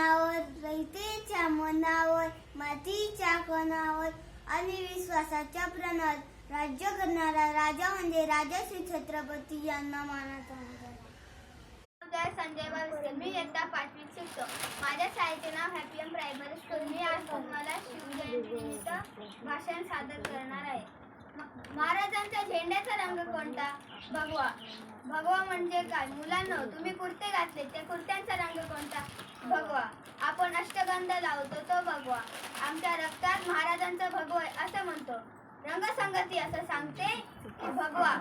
मनावर, रयतेच्या मनावर, मातीच्या कणावर आणि विश्वासाच्या प्राणात राज्य करणारा राजा म्हणजे राजश्री छत्रपती यांना मानाचा संजय बाविस्कर. मी इयत्ता 5वीत शिकतो. माझ्या शाळेचे नाव हॅपीएम प्रायमरी स्कूल. मी आज तुम्हाला शिवजयंतीनिमित्त भाषण सादर करणार आहे. महाराजांच्या झेंड्याचा रंग कोणता? भगवा. भगवा म्हणजे काय? मुलांनो, तुम्ही कुर्ते घातले, त्या कुर्त्यांचा रंग कोणता? भगवा. आपण अष्टगंध लावतो तो भगवा. आमच्या रक्तात महाराजांचा भगवा असं म्हणतो. रंगसंगती असं सांगते भगवा.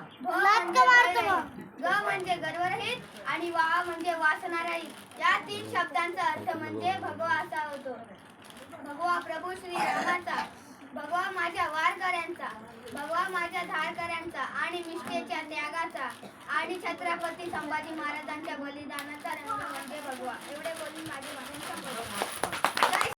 ग म्हणजे गर्वरहित आणि वा म्हणजे वासनारहित. या 3 शब्दांचा अर्थ म्हणजे भगवा असा होतो. भगवा प्रभू श्री रामाचा, भगवा माझ्या वारकऱ्यांचा, भगवा माझ्या धारकऱ्यांचा आणि निष्ठेच्या त्यागाचा आणि छत्रपती संभाजी महाराजांच्या बलिदानाचा रंग म्हणजे भगवा. एवढे बोलून माझे भाषण संपवले.